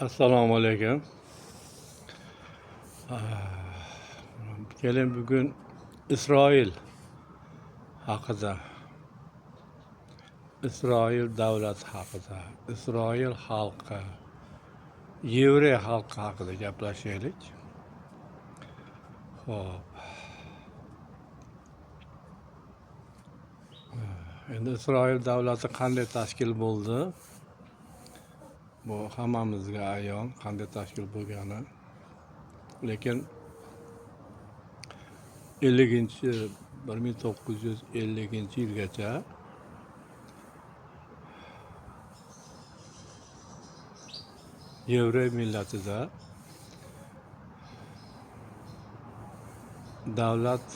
Assalomu alaykum. Kelin bugun Isroil haqida, Isroil davlati haqida, Isroil xalqi, Yevroy xalqi haqida gaplashaylik. Xo'p. Endi Isroil davlati qanday tashkil bo'ldi? Bu hammamizga ayon qanday tashkil bo'lgani. Lekin 1950-yilgacha Yevroy millatida davlat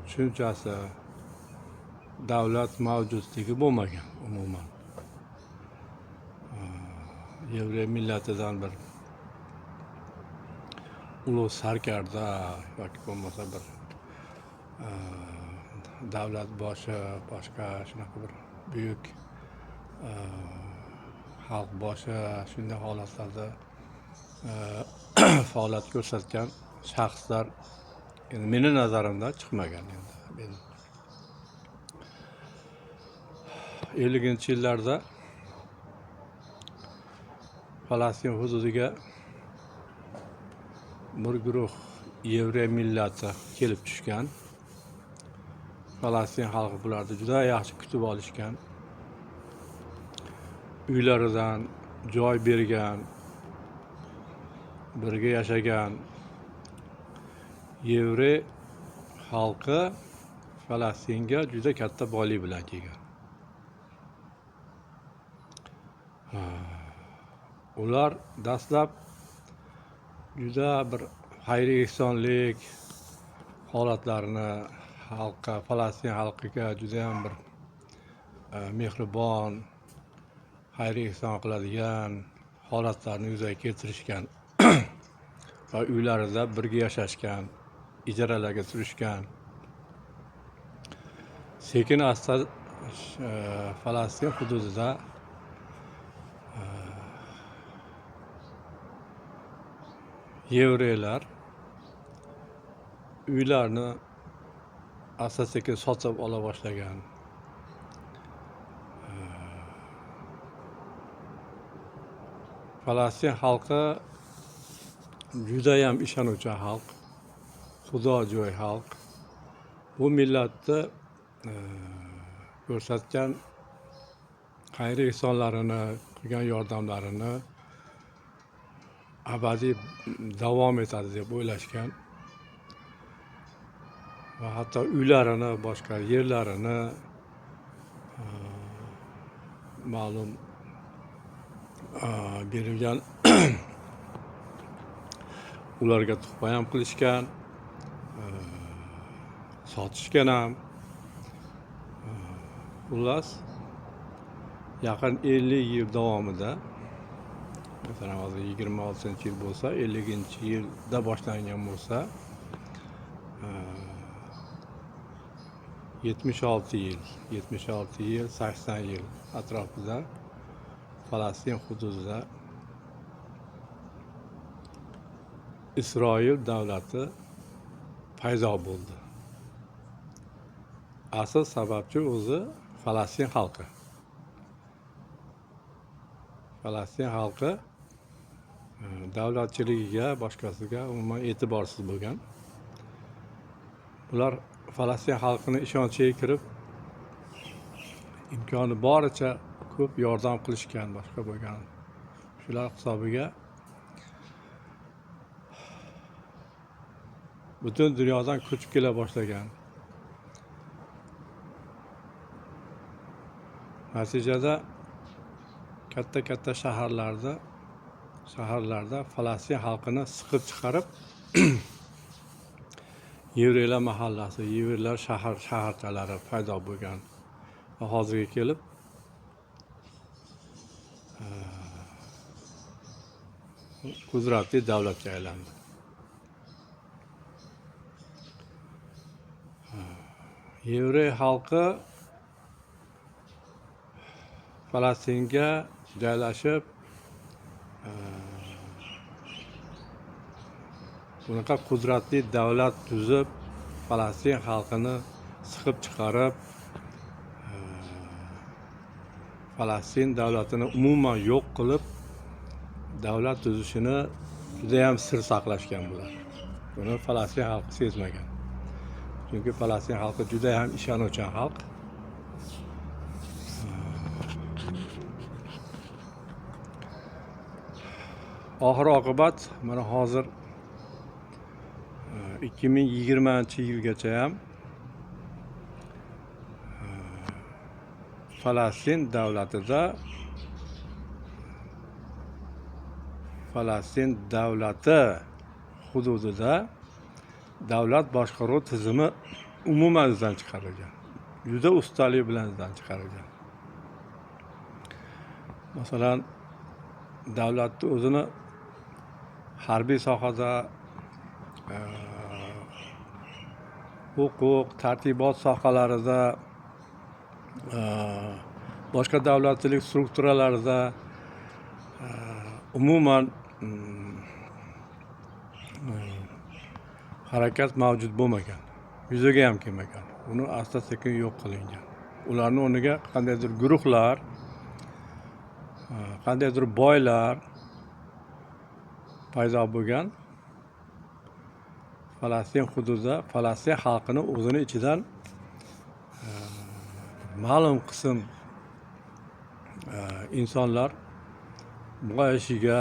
tushunchasi, davlat mavjudligi bo'lmagan umuman. Yevroy millatidan bir ulug' sarkarda yoki bo'lmasa bir davlat boshi, boshqa shunaqa bir buyuk xalq boshi shunday holatlarda faoliyat ko'rsatgan shaxslar endi meni nazarimdan chiqmagan. Endi 50-yillarda Falastin hududiga bir guruh Yevroy millati kelib tushgan. Falastin xalqi bularni juda yaxshi kutib olishgan. Uylaridan joy bergan, birga yashagan Yevroy xalqi Falastinga juda katta boylik bilan kelgan. Ular dastlab juda bir xayr ehsonlik holatlarini xalqqa, Falastin xalqiga juda ham bir mehribon, xayr ehson qiladigan holatlarni yuzaga keltirishgan va uylarida birga yashashgan, ijaralarga turishgan. Sekin asta Falastin hududida Yevroylar uylarni asta sekin sotib ola boshlagan. Falastin xalqi judayam ishonuvchan xalq, xudojo'y xalq. Bu millatni ko'rsatgan xayr ehsonlarini, qilgan yordamlarini abadiy davom etadi deb o'ylashgan va hatto uylarini, boshqa yerlarini ma'lum berilgan ularga tuhfa ham qilishgan, sotishgan ham. Xullas yaqin 50 yil davomida, masalan hozir 26-yil bo'lsa, 50-yilda boshlangan bo'lsa, 76 yil, 80 yil atrofida Falastin hududida Isroil davlati paydo bo'ldi. Asl sababchi o'zi Falastin xalqi. Falastin xalqi davlatchiligiga, boshqasiga umuman e'tiborsiz bo'lgan. Ular Falastin xalqini ishonchiga kirib, imkoni boricha ko'p yordam qilishgan, boshqa bo'lgan. Shular hisobiga butun dunyodan ko'chib kela boshlagan. Natijada katta shaharlarda Falastin xalqini siqib chiqarib Yevroylar mahallasi, Yevroylar shaharchalari paydo bo'lgan. Va hozirga kelib qudratli davlatga aylandi. Yevroy xalqi Falastinga joylashib, bunaqa qudratli davlat tuzib, Falastin xalqini siqib chiqarib, Falastin davlatini umuman yo'q qilib, davlat tuzishini juda ham sir saqlashgan bular. Buni Falastin xalqi sezmagan. Chunki Falastin xalqi juda ham ishonuvchan xalq. Oxir oqibat mana hozir 2020-yilgacha ham Falastin davlati hududida davlat boshqaruv tizimi umuman izdan chiqarilgan. Juda ustalik bilan izdan chiqarilgan. Masalan, davlatni o'zini harbiy sohada, huquq, tartibot sohalarida, boshqa davlatchilik strukturalarida umuman harakat mavjud bo'lmagan, yuzaga ham kelmagan. Uni asta-sekin yo'q qilingan. Ularning o'rniga qandaydir guruhlar, qandaydir boylar paydo bo'lgan. Falastin hududida Falastin xalqini o'zini ichidan ma'lum qism insonlar boyishiga,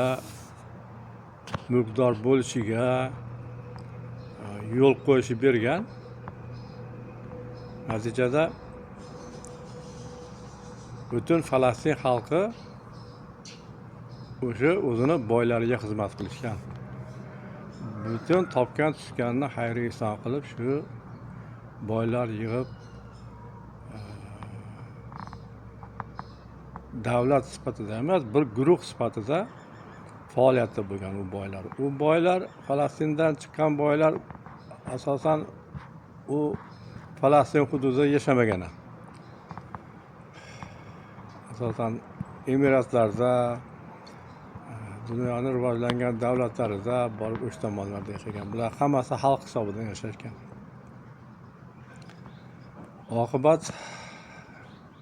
mulkdor bo'lishiga yo'l qo'yishib bergan. Natijada butun Falastin xalqi o'sha o'zini boylariga xizmat qilishgan. Butun topgan tushganini xayri ihson qilib, shu boylar yig'ib davlat sifatida emas, bir guruh sifatida faoliyatda bo'lgan u boylar. U boylar, Falastindan chiqqan boylar asosan u Falastin hududida yashamagan. Asosan Emiratlarda, dunyoning rivojlangan davlatlarida borib o'sha tomonlarda yashagan. Bular hammasi xalq hisobidan yashashgan. Oqibat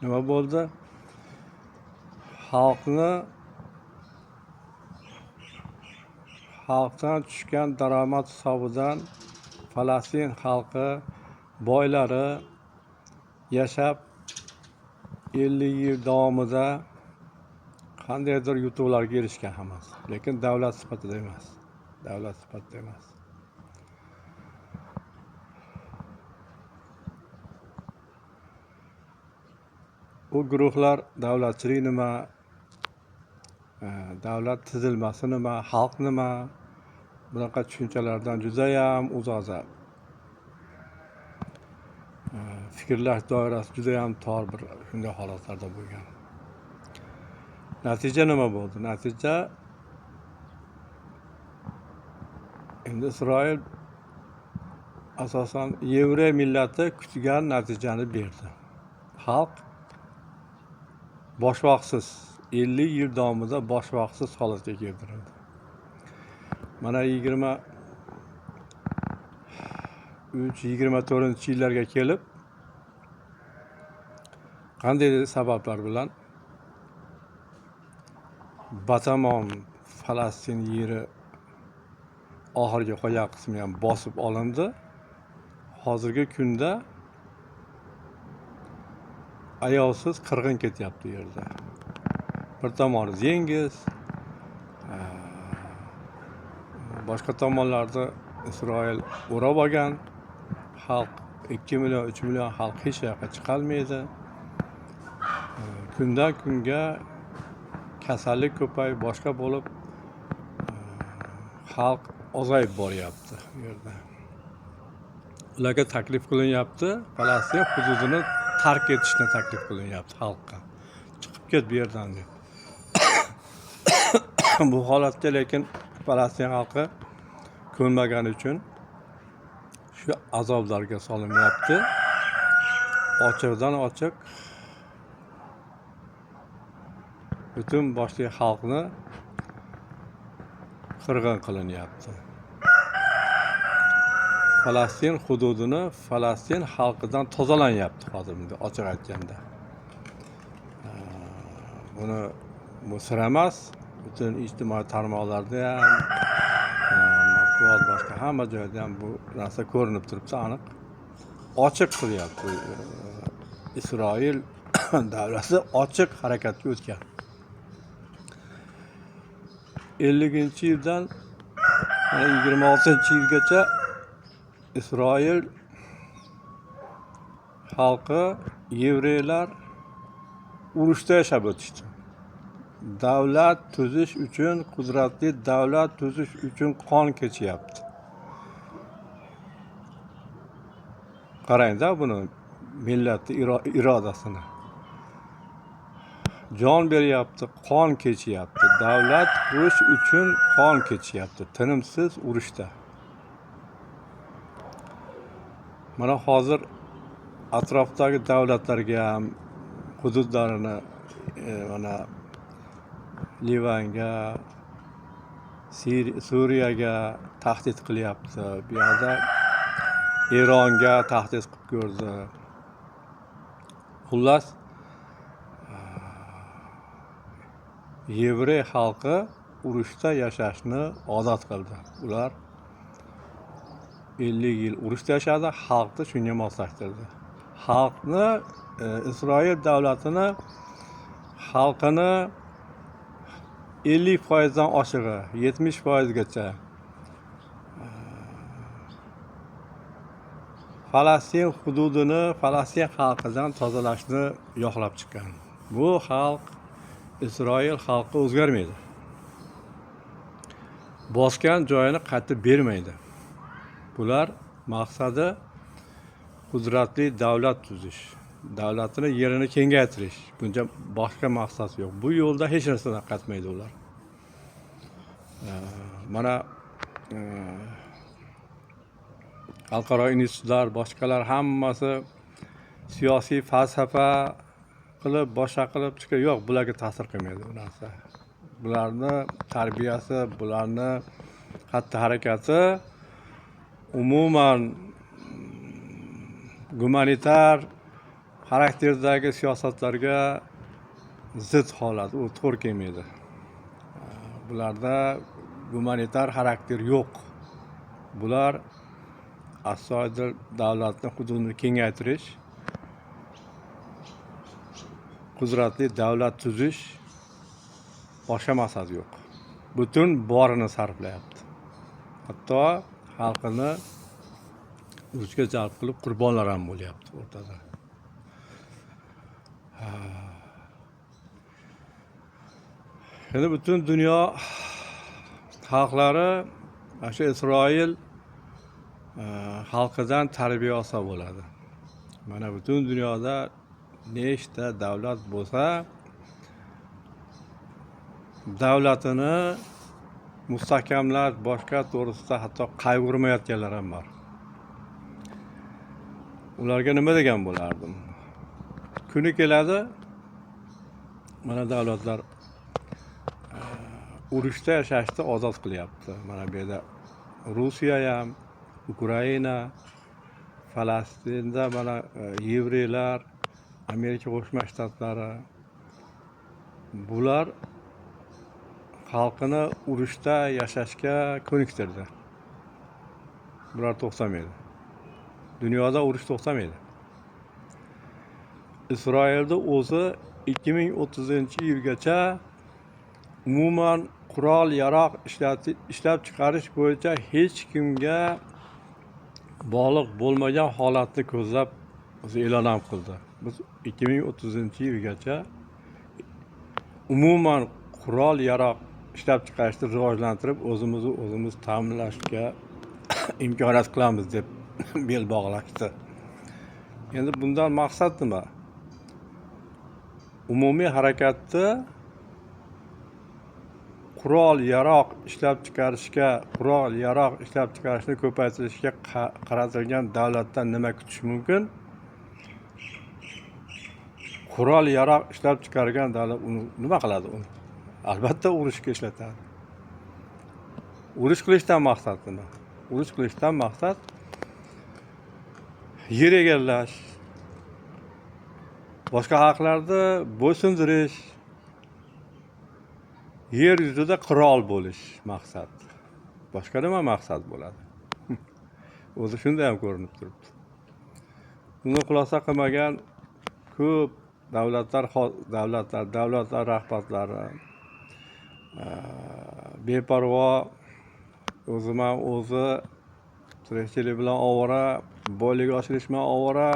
nima bo'ldi? Xalqdan tushgan daromad hisobidan Falastin xalqi boylari yashab 50 yil davomida qandaydir yutuqlarga erishgan hammasi. Lekin davlat sifatida emas. Davlat sifatida emas. U guruhlar davlatchilik nima, davlat tuzilmasi nima, xalq nima, bunaqa tushunchalardan juda ham uzoq. Fikrlash doirasi juda ham tor bir shunday holatlarda bo'lgan. Natija nima bo'ldi? Natija endi Isroil asosan Yevrey millati kutgan natijani berdi. Xalq boshvoqsiz 50 yil davomida boshvoqsiz holatga keltirildi. Mana 23-24-yillarga kelib qanday sabablar bilan batamom Falastin yeri oxirgi qolgan qismi ham bosib olindi. Hozirgi kunda ayovsiz qirg'in ketyapti u yerda. Bir tomoni dengiz, boshqa tomonlarda Isroil o'rab olgan. Xalq 2 million, 3 million xalq hech yoqqa chiqolmaydi. Kundan kunga kasallik ko'payib, boshqa bo'lib xalq ozayib boryapti bu yerda. Ularga taklif qilinyapti, Falastin hududini tark etishni taklif qilinyapti xalqqa. Chiqib ket bu yerdan deb. Bu holatga lekin Falastin xalqi ko'nmagani uchun shu azoblarga solinyapti. Ochiqdan ochiq butun boshli xalqni qirg'in qilinyapti. Falastin hududini Falastin xalqidan tozalanyapti hozir bunday ochiq aytganda. Bu sir emas, butun ijtimoiy tarmoqlarda ham, matbuot boshqa hamma joyda ham bu narsa ko'rinib turibdi, aniq. Ochiq qilyapti. Isroil davlati ochiq harakatga o'tgan. 50-yildan 26-yilgacha Isroil xalqi, yevreylar urushda yashab o'tishdi. Davlat tuzish uchun, qudratli davlat tuzish uchun qon kechyapti. Qarang-da buni millatning irodasini. Jon beryapti, qon kechyapti. Davlat qurish uchun qon kechyapti. Tinimsiz urushda. Mana hozir atrofdagi davlatlarga ham hududlarini mana Livanga, Suriyaga tahdid qilyapti. Bu yerda Eronga tahdid qilib ko'rdi. Xullas, yevrey xalqi urushda yashashni odat qildi. Ular 50 yil urushda yashadi, xalqni shunga moslashtirdi. Xalqni, Isroil davlatini xalqini 50% oshig'i, 70%gacha Falastin hududini Falastin xalqidan tozalashni yo'qlab chiqqan. Bu xalq Isroil xalqi o'zgarmaydi. Bosgan joyini qaytib bermaydi. Bular maqsadi qudratli davlat tuzish, davlatini yerini kengaytirish. Buncha boshqa maqsad yo'q. Bu yo'lda hech narsadan qaytmaydi ular. Mana xalqaro institutlar, boshqalar hammasi siyosiy falsafa qilib, boshqa qilib chiqib, yo'q, bularga ta'sir qilmaydi bu narsa. Bularni tarbiyasi, bularni xatti-harakati umuman gumanitar xarakterdagi siyosatlarga zid holat, u to'g'ri kelmaydi. Bularda gumanitar xarakter yo'q. Bular asoydil davlatni hududini kengaytirish, qudratli davlat tuzish, boshqa maqsad yo'q. Butun borini sarflayapti. Hatto xalqini urushga jalb qilib qurbonlar ham bo'lyapti o'rtada. Endi butun dunyo xalqlari mana shu Isroil xalqidan tarbiya olsa bo'ladi. Mana butun dunyoda nechta davlat bo'lsa, davlatini mustahkamlash, boshqa to'g'risida hatto qayg'urmayotganlar ham bor. Ularga nima degan bo'lardim? Kuni keladi, mana davlatlar urushda yashashni ozod qilyapti. Mana bu yerda Rossiya ham, Ukraina, Falastinda mana yevreylar, Amerika Qo'shma Shtatlari, bular xalqini urushda yashashga ko'niktirdi. Bular to'xtamaydi. Dunyoda urush to'xtamaydi. Isroilda o'zi 2030-yilgacha umuman qurol-yarog' ishlab chiqarish bo'yicha hech kimga bog'liq bo'lmagan holatni ko'zlab o'zi e'lon ham qildi. Biz 2030-yilgacha umuman qurol-yarog' ishlab chiqarishni rivojlantirib, o'zimiz ta'minlashga imkoniyat qilamiz deb bel bog'lashdi. Endi bundan maqsad nima? Umumiy harakatni qurol-yarog' ishlab chiqarishni ko'paytirishga qaratilgan davlatdan nima kutish mumkin? qurol yaroq ishlab chiqargan davlat uni nima qiladi uni? Albatta urushga ishlatadi. Urush qilishdan maqsad nima? Urush qilishdan maqsad yer egallash, boshqa xalqlarni bo'ysundirish, yer yuzida qirol bo'lish maqsad. Boshqa nima maqsad bo'ladi? O'zi shunda ham ko'rinib turibdi. Buni xulosa qilmagan ko'p davlatlar rahbarlari beparvo, o'zi tirikchilik bilan ovora, boylik oshirish bilan ovora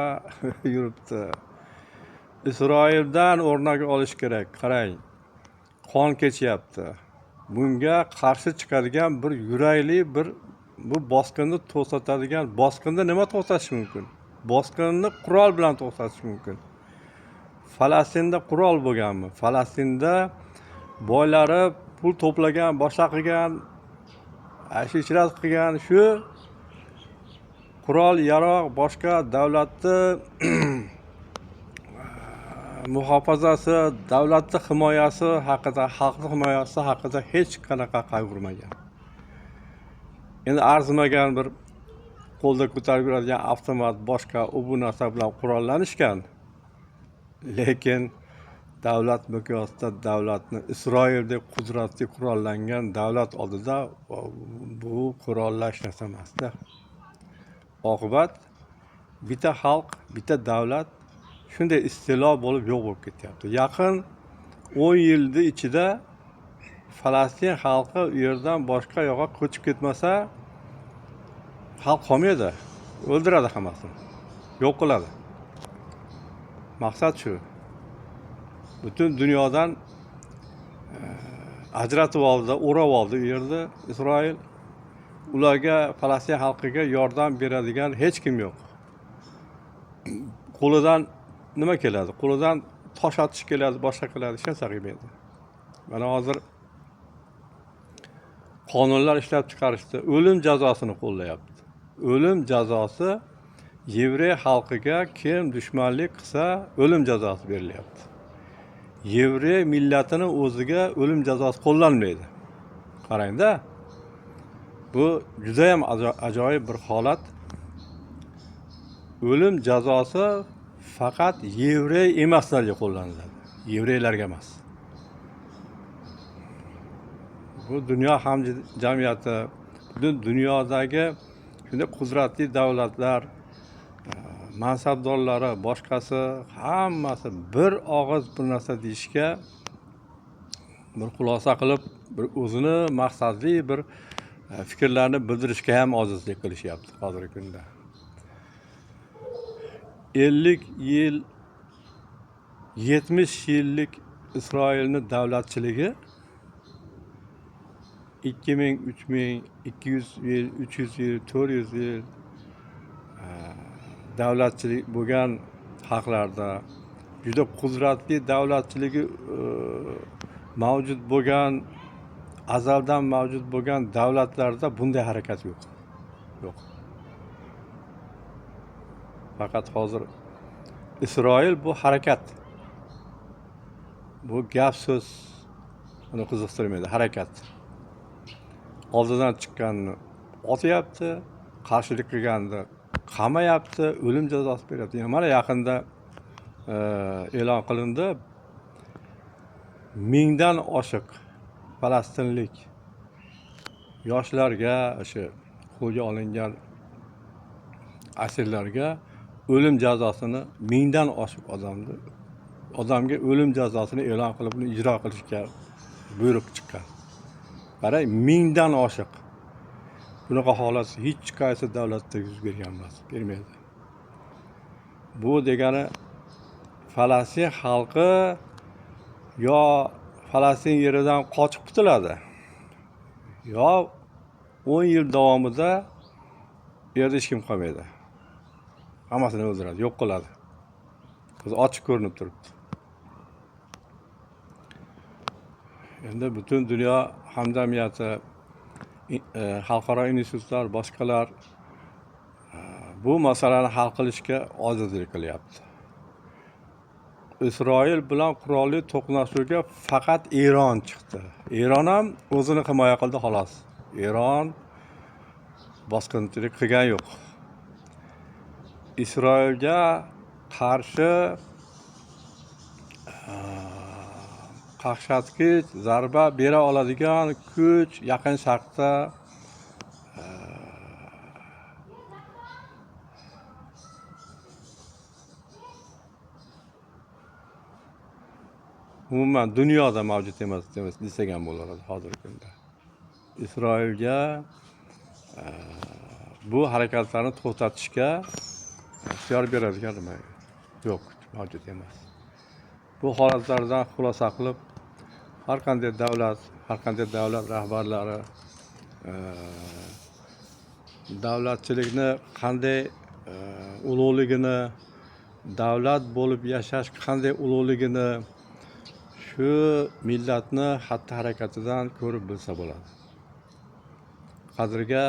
yuribdi. Isroildan o'rnak olish kerak. Qarang, qon kechyapti. Bunga qarshi chiqadigan bir yurakli bu bosqinni to'xtatadigan, bosqinni nima to'xtatish mumkin? Bosqinni qurol bilan to'xtatish mumkin. Falastinda qurol bo'lganmi? Falastinda boylari pul to'plagan, boshqa qilgan, ashishrat qilgan shu qurol yaroq boshqa davlatni muhofazasi, davlatni himoyasi haqida, xalqni himoyasi haqida hech qanaqa qayg'urmagan. Endi arzimagan bir qo'lda ko'tarib yuradigan avtomat, boshqa bu narsa bilan qurollanishgan. Lekin davlat miqyosida davlatni Isroildek qudratli qurollangan davlat oldida bu qurollash narsa emasda. Oqibat bitta xalq, bitta davlat shunday istilo bo'lib yo'q bo'lib ketyapti. Yaqin 10 yilda ichida Falastin xalqi u yerdan boshqa yoqqa ko'chib ketmasa, xalq qolmaydi. O'ldiradi hammasini. Yo'q qiladi. Maqsad shu. Butun dunyodan ajratib oldi, o'rab oldi u yerda Isroil. Ularga, Falastin xalqiga yordam beradigan hech kim yo'q. Qo'lidan nima keladi? Qo'lidan tosh otish keladi, boshqa qiladi, hech narsa qilmaydi. Mana hozir qonunlar ishlab chiqarishda o'lim jazosini qo'llayapti. O'lim jazosi Yevrey xalqiga kim dushmanlik qilsa, o'lim jazosi berilyapti. Yevrey millatini o'ziga o'lim jazosi qo'llanmaydi. Qarangda, bu juda ham ajoyib bir holat. O'lim jazosi faqat yevrey emaslarga qo'llaniladi. Yevreylarga emas. Bu dunyo hamjamiyati, butun dunyodagi shunday qudratli davlatlar, mansabdorlari, boshqasi hammasi bir og'iz bir narsa deyishga, bir xulosa qilib, bir o'zini maqsadli bir fikrlarni bildirishga ham ojizlik qilishyapti hozirgi kunda. 50 yil, 70 yillik Isroilni davlatchiligi 2000, 3000, 200 yil, 300 yil, 400 yil davlatchilik bo'lgan xalqlarda, juda qudratli davlatchiligi mavjud bo'lgan, azaldan mavjud bo'lgan davlatlarda bunday harakat yo'q. Yo'q. Faqat hozir Isroil bu harakat. Bu gap so'z uni qiziqtirmaydi, harakat. Oldidan chiqqanni otyapti, qarshilik qilganni qamayapti, o'lim jazosi beryapti. Mana yaqinda e'lon qilindi, 1000 dan oshiq falastinlik yoshlarga, o'sha qo'lga olingan asirlarga o'lim jazosini 1000 dan oshiq odamga o'lim jazosini e'lon qilib, uni ijro qilishga buyruq chiqqan. Qarang, 1000 dan oshiq. Bunaqa holat hech qaysi davlatda yuz bergan emas, bermaydi. Bu degani Falastin xalqi yo Falastin yeridan qochib qutuladi, yo 10 yil davomida bu yerda hech kim qolmaydi. Hammasini o'ldiradi, yo'q qiladi. O'zi ochiq ko'rinib turibdi. Endi butun dunyo hamjamiyati, xalqaro institutlar, boshqalar bu masalani hal qilishga ojizlik qilyapti. Isroil bilan qurolli to'qnashuvga faqat Eron chiqdi. Eron ham o'zini himoya qildi xolos. Eron bosqinchilik qilgan yo'q. Isroilga qarshi qaqshatqich zarba bera oladigan kuch Yaqin Sharqda umuman dunyoda mavjud emas desak ham bo'ladi hozirgi kunda. Isroilga bu harakatlarni to'xtatishga ixtiyor beradigan nima yo'q, mavjud emas. Bu holatlardan xulosa qilib, har qanday davlat rahbarlari davlatchilikni qanday ulug'ligini, davlat bo'lib yashash qanday ulug'ligini shu millatni xatti-harakatidan ko'rib bilsa bo'ladi. Qadriga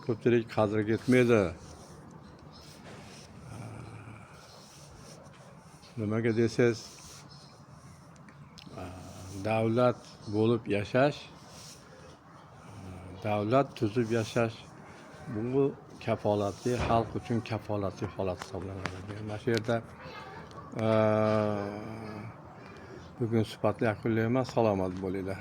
ko'pchilik qadriga yetmaydi. Nimaga desangiz, davlat bo'lib yashash, davlat tuzib yashash bu kafolatli, xalq uchun kafolatli holat hisoblanadi. Mana shu yerda bugun suhbatni yakunlayman. Salomat bo'linglar.